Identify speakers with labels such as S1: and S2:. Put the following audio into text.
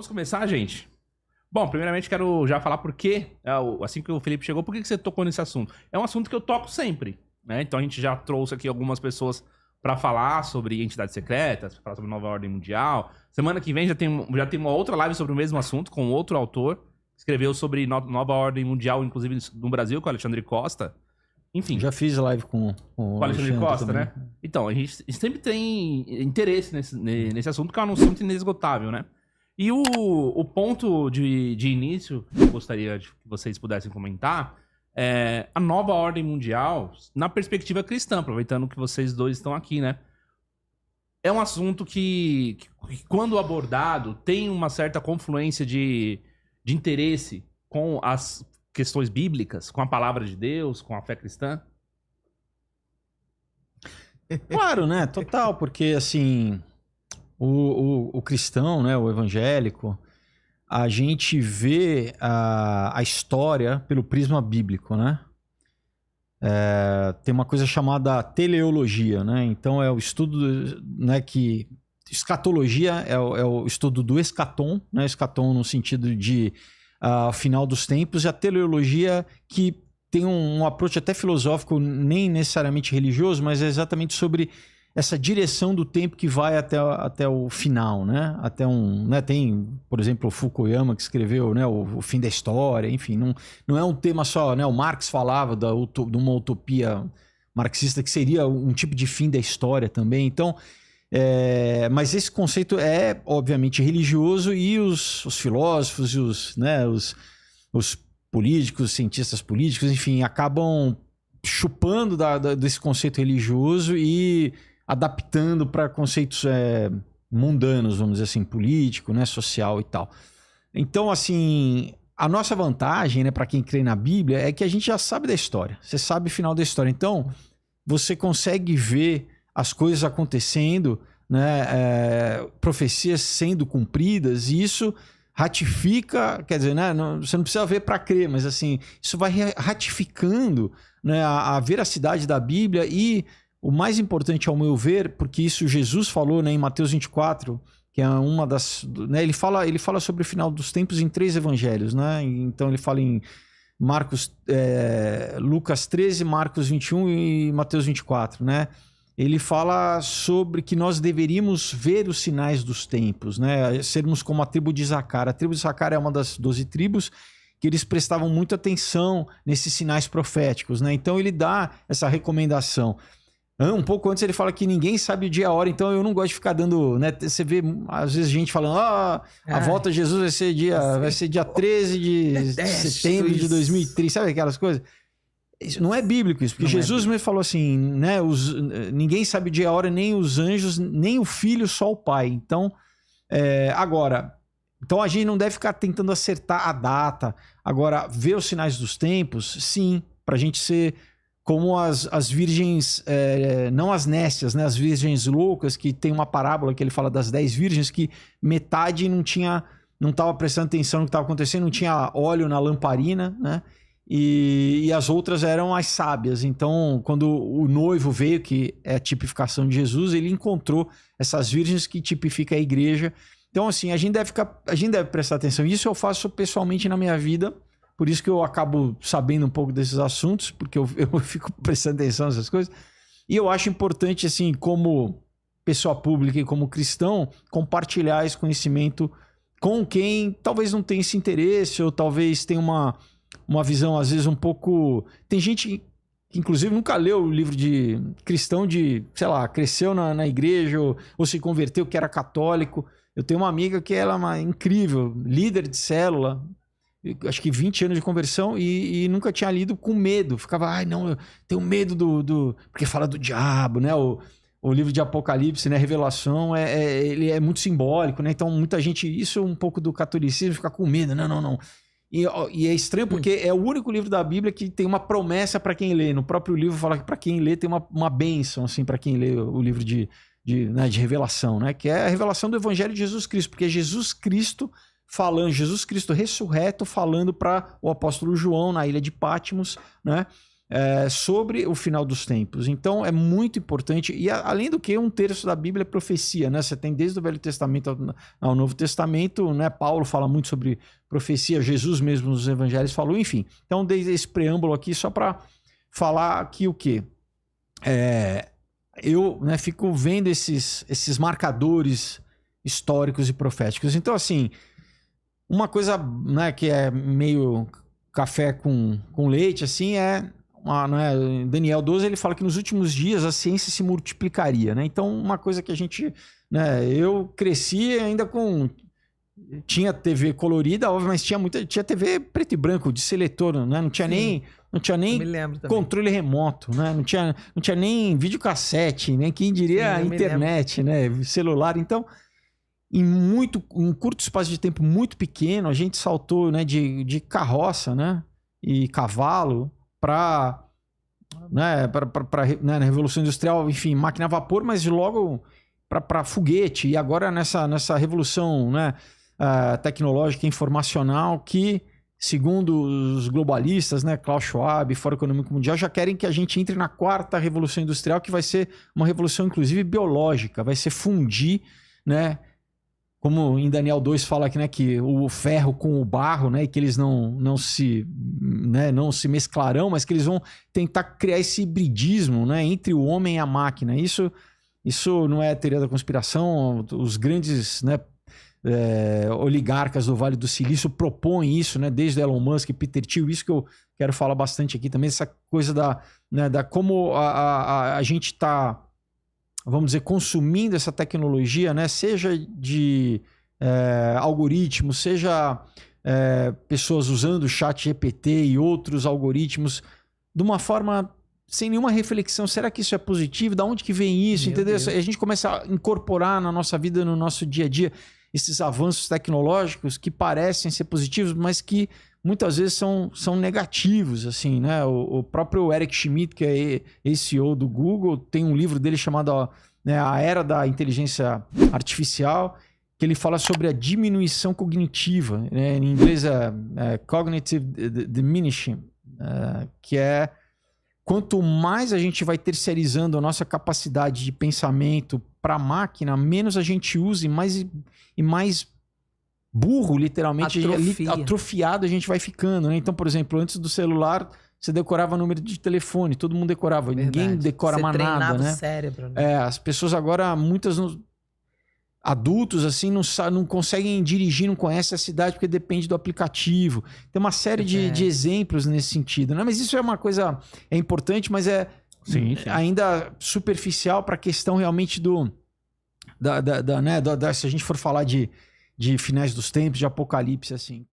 S1: Vamos começar, gente? Bom, primeiramente quero já falar por quê, assim que o Felipe chegou, por que você tocou nesse assunto? É um assunto que eu toco sempre, né? Então a gente já trouxe aqui algumas pessoas para falar sobre entidades secretas, pra falar sobre nova ordem mundial. Semana que vem já tem uma outra live sobre o mesmo assunto, com outro autor. Escreveu sobre nova ordem mundial, inclusive no Brasil, com o Alexandre Costa. Enfim.
S2: Já fiz live com
S1: o Alexandre Costa,
S2: também,
S1: né? Então, a gente sempre tem interesse nesse assunto, que é um assunto inesgotável, né? E o ponto de início que eu gostaria que vocês pudessem comentar é a nova ordem mundial na perspectiva cristã, aproveitando que vocês dois estão aqui, né? É um assunto que quando abordado, tem uma certa confluência de interesse com as questões bíblicas, com a palavra de Deus, com a fé cristã?
S2: Claro, né? Total, porque assim, o cristão, né, o evangélico, a gente vê a história pelo prisma bíblico, né? Tem uma coisa chamada teleologia, né? Então é o estudo, né, que... Escatologia é o estudo do escatom, né? Escatom no sentido de final dos tempos, e a teleologia que tem um approach até filosófico, nem necessariamente religioso, mas é exatamente sobre essa direção do tempo que vai até o final, né? Né? Tem, por exemplo, o Fukuyama que escreveu, né, o fim da história, enfim, não é um tema só, né? O Marx falava de uma utopia marxista que seria um tipo de fim da história também, então... mas esse conceito é, obviamente, religioso, e os filósofos e os políticos, cientistas políticos, enfim, acabam chupando desse conceito religioso e adaptando para conceitos mundanos, vamos dizer assim, político, né, social e tal. Então, assim, a nossa vantagem, né, para quem crê na Bíblia, é que a gente já sabe da história. Você sabe o final da história. Então, você consegue ver as coisas acontecendo, né, profecias sendo cumpridas, e isso ratifica, quer dizer, né, você não precisa ver para crer, mas assim, isso vai ratificando, né, a veracidade da Bíblia. E o mais importante, ao meu ver, porque isso Jesus falou, né, em Mateus 24, que é uma das... Né, ele fala sobre o final dos tempos em 3 evangelhos, né? Então ele fala em Lucas 13, Marcos 21 e Mateus 24, né? Ele fala sobre que nós deveríamos ver os sinais dos tempos, né? Sermos como a tribo de Issacar. A tribo de Issacar é uma das 12 tribos que eles prestavam muita atenção nesses sinais proféticos, né? Então ele dá essa recomendação. Um pouco antes ele fala que ninguém sabe o dia e a hora, então eu não gosto de ficar dando, né? Você vê às vezes gente falando, a volta de Jesus vai ser dia 13 de setembro de 2003, sabe aquelas coisas? Isso não é bíblico isso, porque Jesus mesmo falou assim, né? Ninguém sabe o dia e a hora, nem os anjos, nem o filho, só o pai. Então, então a gente não deve ficar tentando acertar a data. Agora, ver os sinais dos tempos, sim, pra gente ser como as virgens, não as nécias, né? As virgens loucas, que tem uma parábola que ele fala das 10 virgens, que metade não estava prestando atenção no que estava acontecendo, não tinha óleo na lamparina, né? E as outras eram as sábias. Então, quando o noivo veio, que é a tipificação de Jesus, ele encontrou essas virgens que tipifica a igreja. Então, assim, a gente deve prestar atenção. Isso eu faço pessoalmente na minha vida, por isso que eu acabo sabendo um pouco desses assuntos, porque eu fico prestando atenção nessas coisas. E eu acho importante, assim, como pessoa pública e como cristão, compartilhar esse conhecimento com quem talvez não tenha esse interesse, ou talvez tenha uma visão, às vezes, um pouco... Tem gente que, inclusive, nunca leu o livro de cristão de, sei lá, cresceu na igreja ou se converteu, que era católico. Eu tenho uma amiga que ela é uma incrível, líder de célula, acho que 20 anos de conversão, e nunca tinha lido, com medo. Ficava, não, eu tenho medo porque fala do diabo, né? O livro de Apocalipse, né? Revelação, ele é muito simbólico, né? Então, muita gente... Isso é um pouco do catolicismo, fica com medo. Não. E é estranho porque é o único livro da Bíblia que tem uma promessa para quem lê. No próprio livro fala que para quem lê tem uma bênção, assim, para quem lê o livro de revelação, né? Que é a revelação do Evangelho de Jesus Cristo, porque é Jesus Cristo ressurreto, falando para o apóstolo João na ilha de Patmos, né? sobre o final dos tempos. Então é muito importante, e além do que 1/3 da Bíblia é profecia, né? Você tem desde o Velho Testamento ao Novo Testamento, né? Paulo fala muito sobre profecia, Jesus mesmo nos evangelhos falou, enfim. Então desde esse preâmbulo aqui só para falar aqui o quê? Eu, né, fico vendo esses marcadores históricos e proféticos. Então assim, uma coisa, né, que é meio café com leite, assim, né, Daniel 12, ele fala que nos últimos dias a ciência se multiplicaria, né? Então, uma coisa que a gente, né, eu cresci ainda tinha TV colorida, óbvio, mas tinha TV preto e branco de seletor, né? Não tinha nem controle remoto, né? Não tinha nem videocassete, nem quem diria internet, né? Celular. Então, em curto espaço de tempo muito pequeno, a gente saltou, né, de carroça, né, e cavalo para né, na Revolução Industrial, enfim, máquina a vapor, mas logo para foguete. E agora nessa revolução, né, tecnológica e informacional que, segundo os globalistas, né, Klaus Schwab, Fórum Econômico Mundial, já querem que a gente entre na 4ª Revolução Industrial, que vai ser uma revolução, inclusive, biológica. Vai ser fundir, né, como em Daniel 2 fala aqui, né, que o ferro com o barro, né, e que eles não se mesclarão, mas que eles vão tentar criar esse hibridismo, né, entre o homem e a máquina. Isso não é teoria da conspiração. Os grandes, né, oligarcas do Vale do Silício propõem isso, né, desde Elon Musk e Peter Thiel. Isso que eu quero falar bastante aqui também, essa coisa da como a gente está, vamos dizer, consumindo essa tecnologia, né? Seja de algoritmos, seja pessoas usando o chat GPT e outros algoritmos de uma forma sem nenhuma reflexão. Será que isso é positivo? Da onde que vem isso? Entendeu? A gente começa a incorporar na nossa vida, no nosso dia a dia, esses avanços tecnológicos que parecem ser positivos, mas que muitas vezes são negativos, assim, né? O próprio Eric Schmidt, que é CEO do Google, tem um livro dele chamado, né, A Era da Inteligência Artificial, que ele fala sobre a diminuição cognitiva, né? Em inglês é cognitive diminishing, que é quanto mais a gente vai terceirizando a nossa capacidade de pensamento para a máquina, menos a gente usa e mais burro, literalmente, atrofiado a gente vai ficando, né? Então, por exemplo, antes do celular, você decorava número de telefone, todo mundo decorava. Verdade. Ninguém decora mais nada, né? O cérebro, né? As pessoas agora, muitas adultos, assim, não conseguem dirigir, não conhecem a cidade porque depende do aplicativo. Tem uma série de exemplos nesse sentido, né? Mas isso é uma coisa importante, mas sim. Ainda superficial para a questão realmente né, se a gente for falar de finais dos tempos, de apocalipse, assim.